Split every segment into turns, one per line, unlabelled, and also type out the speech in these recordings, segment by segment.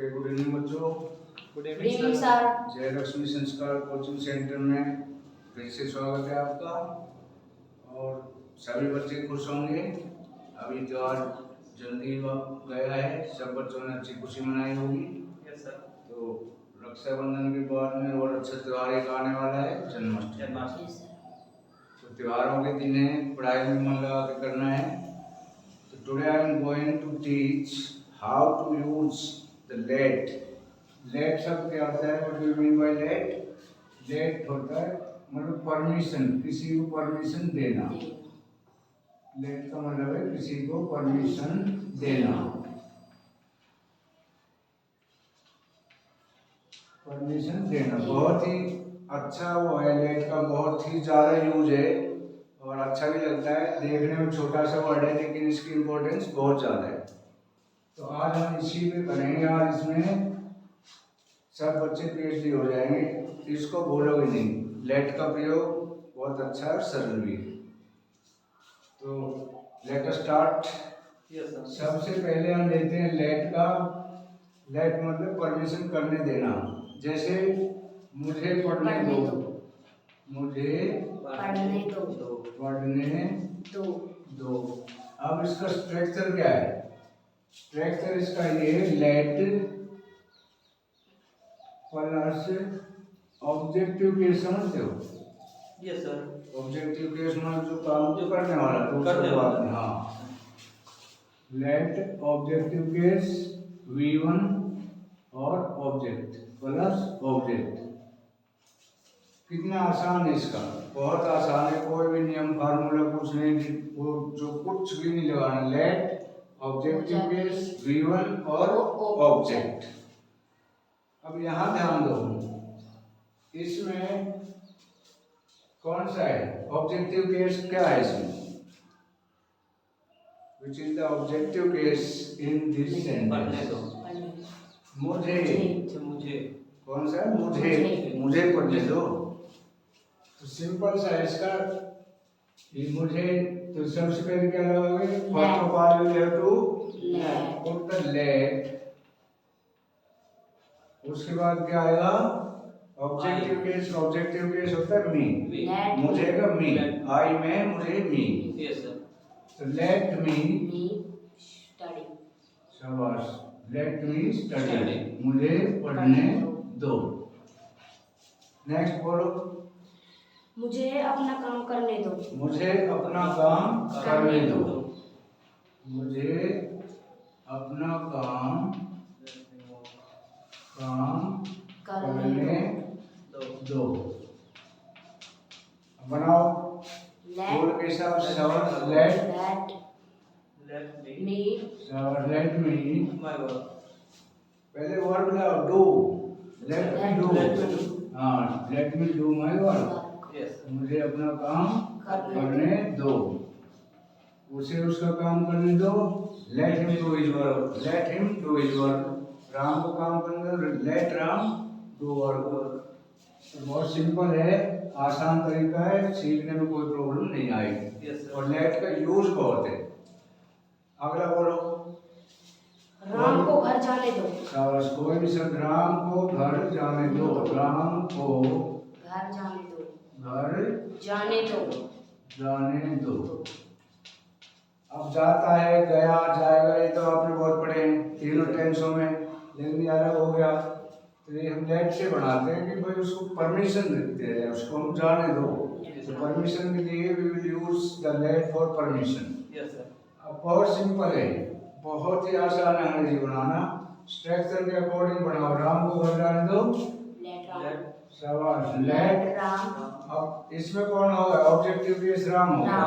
Okay, good evening बच्चों।
Good evening sir.
जय लक्ष्मी संस्कार कोचिंग सेंटर में फिर से स्वागत है आपका। और सभी बच्चे खुश होंगे। अभी त्योहार जल्दी गया है, सब बच्चों ने अच्छी खुशी मनाई होगी।
Yes sir.
तो रक्षाबंधन के बाद में और अच्छा त्योहार एक आने वाला है, जन्माष्टमी। तो त्योहारों के दिन है, पढ़ाई में मन लगा के करना है। तो today I am going to teach how to use the let. Let शब्द क्या होता है? What do you mean by let? Let होता है मतलब परमिशन, किसी को परमिशन देना। लेट का मतलब है किसी को परमिशन देना। परमिशन देना बहुत ही अच्छा वो है। लेट का बहुत ही ज़्यादा यूज है और अच्छा भी लगता है। देखने में छोटा सा वर्ड है लेकिन इसकी इम्पोर्टेंस बहुत ज़्यादा है। तो आज हम इसी पे करेंगे और इसमें सब बच्चे पीएचडी हो जाएंगे। इसको भूलोगे नहीं। लेट का प्रयोग बहुत अच्छा है, सरल भी है। तो लेट अस स्टार्ट। सबसे पहले हम लेते हैं लेट का। लेट मतलब परमिशन करने देना। जैसे मुझे पढ़ने दो, मुझे
पढ़ने दो,
पढ़ने दो। अब इसका स्ट्रक्चर क्या है? स्ट्रक्चर इसका ये है, लेट प्लस ऑब्जेक्टिव केस। समझते हो?
Yes sir.
ऑब्जेक्टिव केस मतलब जो काम जो करने वाला
करने वाला।
हाँ। लेट ऑब्जेक्टिव केस V1 और ऑब्जेक्ट प्लस ऑब्जेक्ट। कितना आसान है इसका, बहुत आसान है। कोई भी नियम फार्मूला कुछ नहीं, वो जो कुछ भी नहीं लगाना। लेट ऑब्जेक्टिव केस V1 और ऑब्जेक्ट। अब यहाँ ध्यान दो, इसमें कौन सा है ऑब्जेक्टिव केस? क्या है इसमें? Which is the objective case in this sentence? मुझे कौन सा है? मुझे पढ़ने दो। तो सिंपल सा है इसका। ये मुझे तो सबसे पहले क्या लगाओगे? First of all you have to put the let. उसके बाद क्या आएगा? Objective case. ऑब्जेक्टिव केस होता है मी। मुझे का मी, आई में मुझे मी। So let me
study.
शाबाश। Let me study. मुझे पढ़ने दो। नेक्स्ट बोलो।
मुझे अपना काम करने दो।
मुझे अपना काम करने दो। मुझे अपना काम करने दो। बनाओ बोल के साथ शब्द लेट
मी
लेट मी। पहले वर्ब लाओ, डू। Let me do. हाँ, let me do my work. मुझे अपना काम करने दो। उसे उसका काम करने दो। Let him do his work. Let him do his work. Ram को काम करने दो। Let Ram do work. बहुत सिंपल है, आसान तरीका है, सीखने में कोई प्रॉब्लम नहीं आएगी। और लेट का यूज बहुत है। अगला बोलो।
राम को घर जाने दो।
शाबाश। कोई भी शब्द। राम को घर जाने दो। राम को
घर जाने दो।
घर
जाने दो।
जाने दो। अब जाता है, गया, जाएगा, ये तो आपने बहुत पढ़े हैं तीनों टेंसों में, लेकिन ये अलग हो गया। तो ये हम लेट से बनाते हैं कि भाई उसको परमिशन देते हैं, उसको हम जाने दो। तो परमिशन के लिए we will use the let for permission. अब बहुत सिंपल है, बहुत ही आसान है अंग्रेजी बनाना। स्ट्रक्चर के अकॉर्डिंग बनाओ। राम को घर जाने दो। शाबाश। लेट
राम।
अब इसमें कौन होगा? ऑब्जेक्टिव केस राम होगा।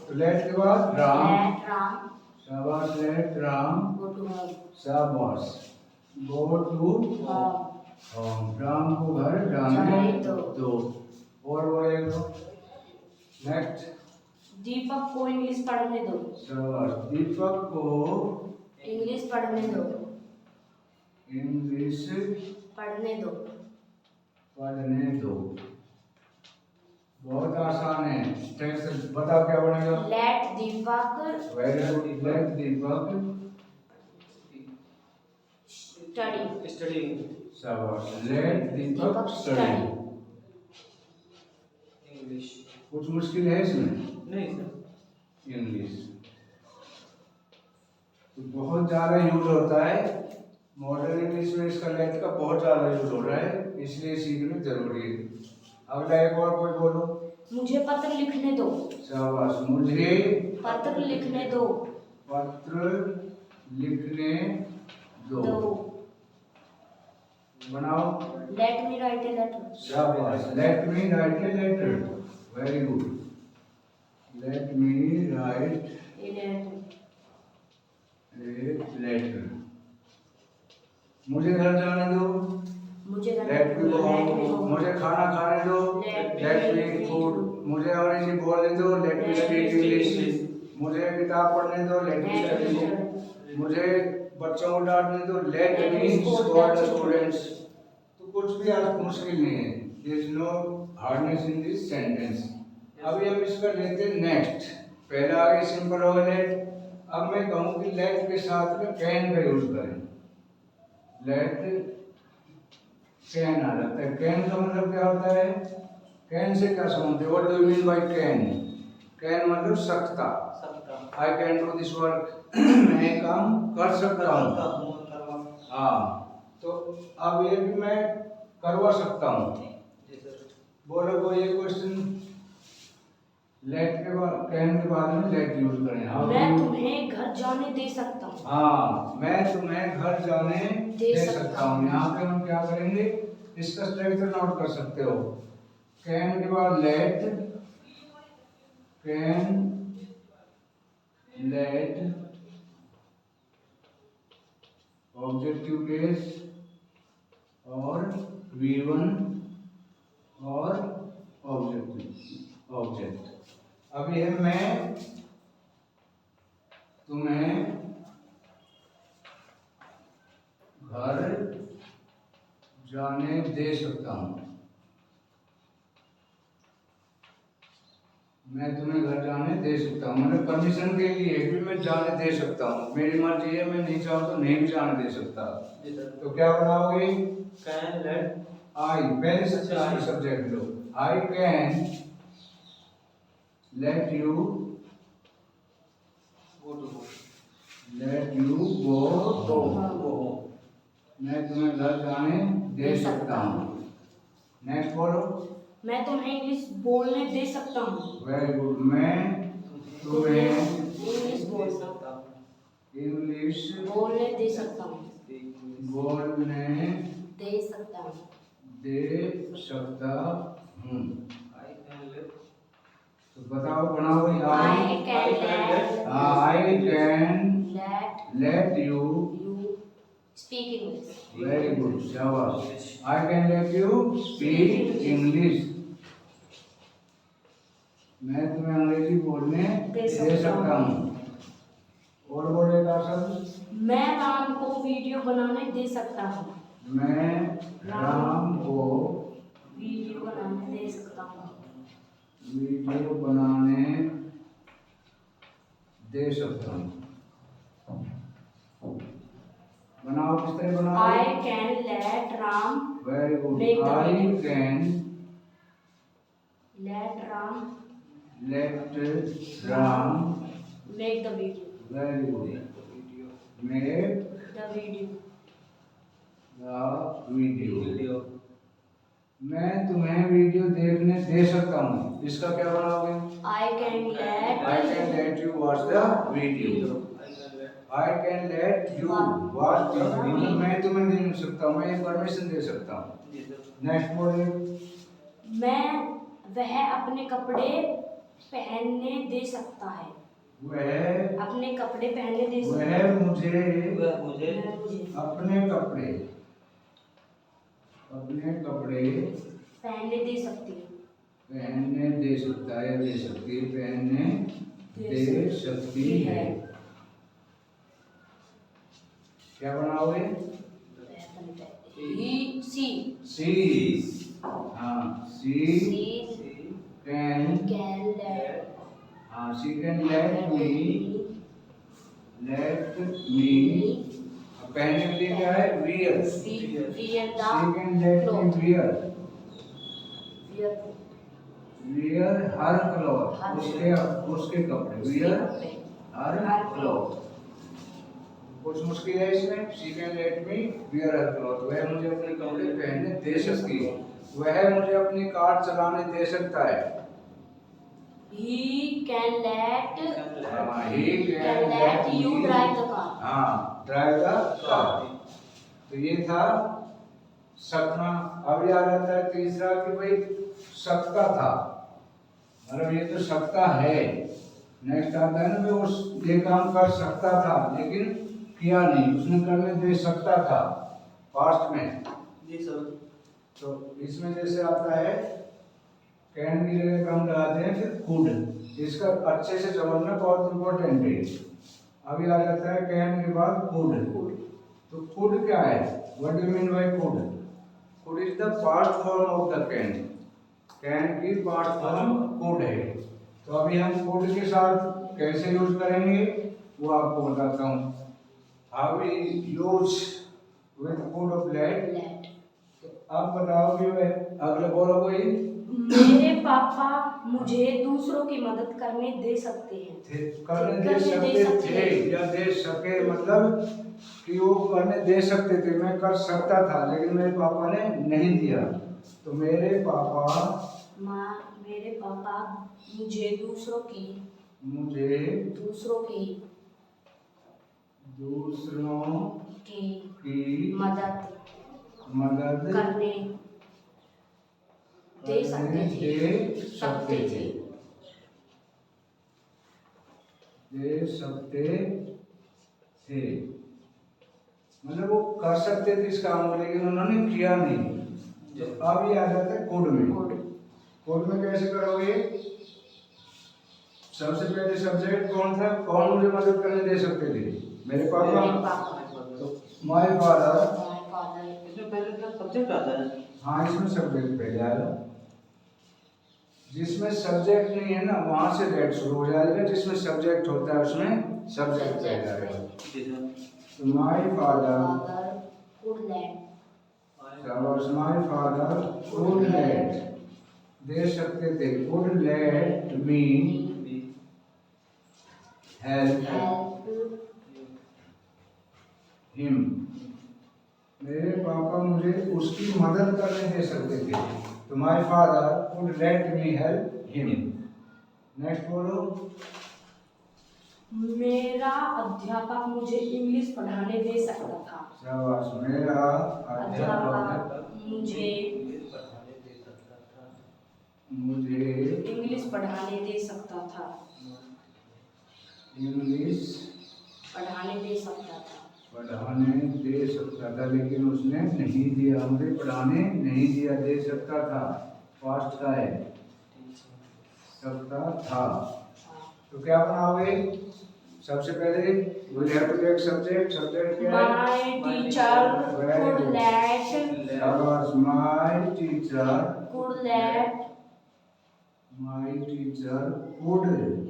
तो लेट के बाद राम। शाबाश। Let Ram
go to home.
शाबाश। Go to home. राम को घर जाने दो। और बोलेगा नेक्स्ट।
दीपक को इंग्लिश पढ़ने दो।
शाबाश। दीपक को
इंग्लिश पढ़ने दो।
इंग्लिश
पढ़ने दो।
पढ़ने दो। बहुत आसान है। स्ट्रक्चर बताओ क्या बनेगा?
Let Deepak.
Very good. Let Deepak
Study.
Studying.
शाबाश। Let Deepak
Deepak
study.
study.
English.
कुछ मुश्किल है इसमें?
नहीं सर।
इंग्लिश तो बहुत ज़्यादा यूज होता है मॉडर्न इंग्लिश में, इसका लेट का बहुत ज़्यादा यूज हो रहा है, इसलिए सीखना जरूरी है। अगला एक और कोई बोलो।
मुझे पत्र लिखने दो।
शाबाश। मुझे
पत्र लिखने दो।
पत्र लिखने दो। बनाओ।
Let me write a letter.
शाबाश। Let me write a letter. Very good. Let me write
A letter.
A letter. मुझे घर जाने दो।
मुझे
लेट मी गो। मुझे खाना खाने दो।
Let
let
me
me
eat
food.
food.
मुझे अंग्रेजी बोलने दो। Let me
Let me
speak
speak
English.
English.
मुझे किताब पढ़ने दो। Let me
Let me
study.
study.
मुझे बच्चों को डांटने दो। Let
Let me
me
scold
scold
the
students. तो कुछ भी आज मुश्किल नहीं है। There is no hardness in this sentence. अभी हम इसका लेते हैं नेक्स्ट। पहला आगे सिंपल हो गया लेट। अब मैं कहूँ कि लेट के साथ में कैन का यूज करें। लेट कैन आ जाता है। कैन का मतलब क्या होता है? कैन से क्या समझते हो? What do you mean by can? Can मतलब सकता।
सकता।
I can do this work. मैं काम कर सकता हूँ। हाँ, तो अब ये भी मैं करवा सकता हूँ।
जी सर।
बोलो कोई ये क्वेश्चन। लेट के बाद कैन के बाद में लेट यूज करें। हाँ,
मैं तुम्हें घर जाने दे सकता हूँ।
हाँ, मैं तुम्हें घर जाने दे सकता हूँ। यहाँ पे हम क्या करेंगे? इसका स्ट्रक्चर नोट कर सकते हो। कैन के बाद let, can let objective case और V1 और ऑब्जेक्ट। अब ये मैं तुम्हें घर जाने दे सकता हूँ। मैं तुम्हें घर जाने दे सकता हूँ मतलब परमिशन के लिए भी मैं जाने दे सकता हूँ। मेरी मर्जी है, मैं नहीं चाहूँ तो नहीं भी जाने दे सकता।
जी सर।
तो क्या बनाओगे?
Can let.
आई पहले से
अच्छा, I.
सब्जेक्ट लो। I can let you
go to home.
Let you go
go
home.
Home.
मैं तुम्हें घर जाने दे सकता हूँ। नेक्स्ट बोलो।
मैं तुम्हें इंग्लिश बोलने दे सकता हूँ।
Very good. मैं तुम्हें
इंग्लिश बोलना
इंग्लिश
बोलने दे सकता हूँ।
बोलने
दे सकता हूँ।
दे सकता हूँ।
I can let.
तो बताओ, बनाओ।
I can let
I can let you
you speak English.
Very good. शाबाश। I can let you speak English. मैं तुम्हें अंग्रेजी बोलने दे सकता हूँ। और बोलेगा सब।
मैं राम को वीडियो बनाने दे सकता हूँ।
मैं राम को
वीडियो बनाने दे सकता हूँ।
वीडियो बनाने दे सकता हूँ। बनाओ, किस तरह बनाओ?
I can let Ram
very good.
make the
I
video.
Can
let Ram
let Ram
make the video.
Very good
video.
Make
The video.
The video.
Video.
मैं तुम्हें वीडियो देखने दे सकता हूँ। इसका क्या बनाओगे?
I can let
I can let you watch the video.
I can late.
I can let you watch the video. मैं तुम्हें दे सकता हूँ, मैं परमिशन दे सकता हूँ।
जी सर।
नेक्स्ट बोलिए।
वह अपने कपड़े पहनने दे सकता है।
वह
अपने कपड़े पहनने दे सकता है।
वह मुझे
वह मुझे
मैं मुझे
अपने कपड़े
पहनने दे सकती है।
पहनने दे सकता है, दे सकती है, पहनने दे सकती है। क्या बनाओगे?
She
she. हाँ, she can
can let
she can let me पहनने के लिए क्या है? Wear.
wear
she
the
can let me
cloth,
wear.
wear
wear her cloth,
her
उसके उसके कपड़े।
उसके
वियर
कपड़े,
हर
हर
क्लॉथ। कुछ मुश्किल है इसमें? She can let me wear her cloth, वह मुझे अपने कपड़े पहनने दे सकती है, वह मुझे अपनी कार चलाने दे सकता है।
he can let
हाँ, he
can
can
let
let
you
me,
drive the car,
हाँ, ड्राइव द कार। तो ये था सपना। अब याद आता है तीसरा कि भाई सकता था, मतलब ये तो सकता है। नेक्स्ट आता है ना भाई उस ये काम कर सकता था लेकिन किया नहीं, उसने करने दे सकता था पास्ट में।
जी सर।
तो इसमें जैसे आता है कैन की जगह हम लगाते हैं फिर कुड। इसका अच्छे से समझना बहुत इंपॉर्टेंट है। अभी आ जाता है कैन के बाद कुड। तो कुड क्या है? What do you mean bye could? Could is the past form of the can. Can की पास्ट फॉर्म कुड है। तो अभी हम कुड के साथ कैसे यूज करेंगे वो आपको बताता हूँ। How we use with could of let.
let
आप बताओगे, अगले बोलो कोई।
मेरे पापा मुझे दूसरों की मदद करने दे सकते हैं,
करने दे सकते थे या दे सके, मतलब कि वो करने दे सकते थे, मैं कर सकता था लेकिन मेरे पापा ने नहीं दिया। तो मेरे पापा
मुझे दूसरों की
मदद
करने दे सकते थे।
दे सकते थे, मतलब वो कर सकते थे इस काम को लेकिन उन्होंने किया नहीं। तो अब ये आ जाता है कोड में। कोड में कैसे करोगे? सबसे पहले सब्जेक्ट कौन था? कौन मुझे मदद करने दे सकते थे? मेरे पापा। तो माय फादर।
इसमें पहले क्या सब्जेक्ट आता है?
हाँ, इसमें सब्जेक्ट पहले आएगा। जिसमें सब्जेक्ट नहीं है ना वहां से दैट शुरू हो जाएगा, जिसमें सब्जेक्ट होता है उसमें सब्जेक्ट पहले आएगा। तो my father my father could let, दे सकते थे, could let me help him. मेरे पापा मुझे उसकी मदद करने दे सकते थे। तो my father could let me help him. Next बोलो।
मेरा अध्यापक मुझे इंग्लिश पढ़ाने दे सकता था।
शाबाश। मेरा
अध्यापक मुझे
इंग्लिश पढ़ाने दे सकता था।
मुझे
इंग्लिश पढ़ाने दे सकता था।
इंग्लिश
पढ़ाने दे सकता था।
पढ़ाने दे सकता था लेकिन उसने नहीं दिया, मुझे पढ़ाने नहीं दिया, दे सकता था पास्ट का है, सकता था। तो क्या बनाओगे? सबसे पहले we have to take subject क्या है?
My teacher could let
शाबाश। my teacher
could let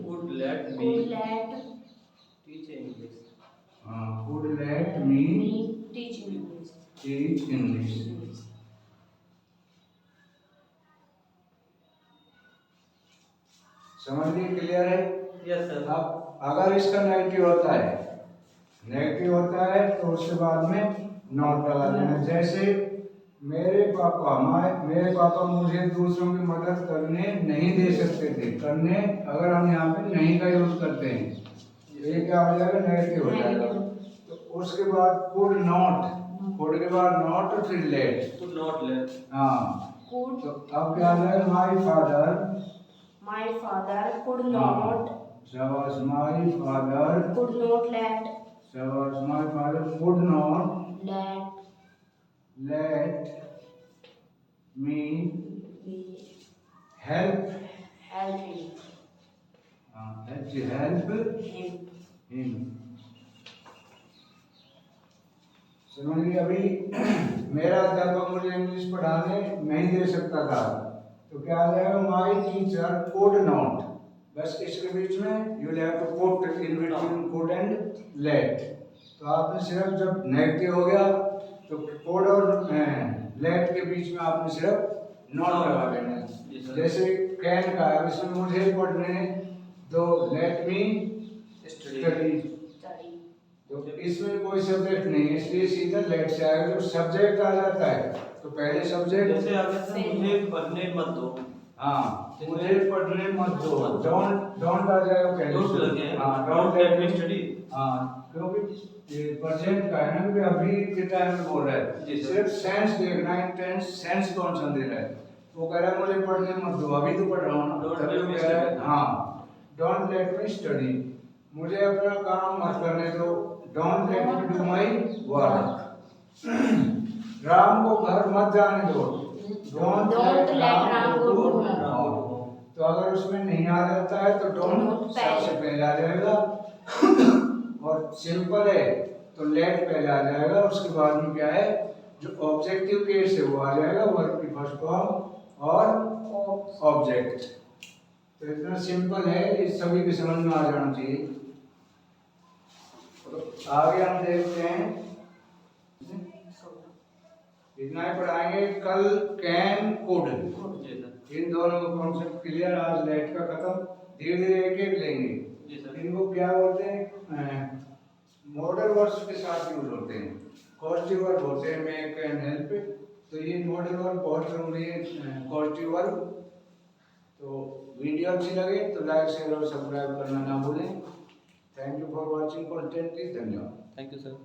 Would let me
could let
teach English.
could let me
teach English.
teach English। समझ लिए? क्लियर है?
Yes sir.
अब अगर इसका नेगेटिव होता है तो उसके बाद में नॉट लगा देना। जैसे मेरे पापा मुझे दूसरों की मदद करने नहीं दे सकते थे। करने अगर हम यहाँ पे नहीं का यूज करते हैं तो ये क्या हो जाएगा? नेगेटिव हो जाएगा। तो उसके बाद कुड के बाद नॉट और फिर लेट।
Could not let.
हाँ,
Could
तो अब क्या आ जाएगा?
my father could not
शाबाश। My father
could not let
शाबाश। My father could not
let
let me
me
help
help him.
Him. समझ गए? अभी मेरा अध्यापक मुझे इंग्लिश पढ़ाने नहीं दे सकता था, तो क्या आ जाएगा? My teacher could not. बस इसके बीच में you have to put in between could and let. तो आपने सिर्फ जब नेगेटिव हो गया तो कोड और लेट के बीच में आपने सिर्फ नॉट लगा देना है।
जी सर।
जैसे कैन का है, इसमें मुझे पढ़ने तो लेट मी स्टडी,
स्टडी।
तो इसमें कोई सब्जेक्ट नहीं है इसलिए सीधा लेट से आएगा। जब सब्जेक्ट आ जाता है तो पहले सब्जेक्ट,
जैसे आपने सर मुझे पढ़ने मत दो,
हाँ मुझे पढ़ने मत दो, डोंट आ जाएगा पहले
डोंट
से।
लगे,
हाँ
डोंट लेट मी स्टडी।
हाँ क्योंकि ये प्रेजेंट का है ना कि अभी के टाइम में बोल रहा है,
जी सर।
सिर्फ सेंस देखना है, टेंस सेंस कौन सा दे रहा है। वो कह रहा है मुझे पढ़ने मत दो, अभी तो पढ़ रहा हूँ ना,
Don't
तभी
let
वो
me
कह रहा है
study।
हाँ डोंट लेट मी स्टडी, मुझे अपना काम मत करने दो, don't let me do my work. Ram को घर मत जाने दो, don't
Don't
let
let
Ram
Ram
go
go
to
to
home।
Home. तो अगर उसमें नहीं आ जाता है तो डोंट
Don't
सबसे पहले आ जाएगा और सिंपल है तो लेट पहले आ जाएगा, उसके बाद में क्या है जो ऑब्जेक्टिव केस है वो आ जाएगा, वर्ब की फर्स्ट फॉर्म और ऑब्जेक्ट। तो इतना सिंपल है, इस सभी के समझ में आ जाना चाहिए। तो आगे हम देखते हैं, इतना ही पढ़ाएंगे कल कैन कुड,
जी सर।
इन दोनों का कॉन्सेप्ट क्लियर। आज लेट का खत्म, धीरे धीरे एक एक लेंगे।
जी सर।
इनको क्या बोलते हैं, मॉडल वर्ब्स के साथ यूज होते हैं, कॉजेटिव वर्ब होते हैं मेक एंड हेल्प। तो ये मॉडल वर्ब बहुत जरूरी है, कॉजेटिव वर्ब। तो वीडियो अच्छी लगे तो लाइक शेयर और सब्सक्राइब करना ना भूलें। Thank you for watching content. धन्यवाद।
Thank you sir.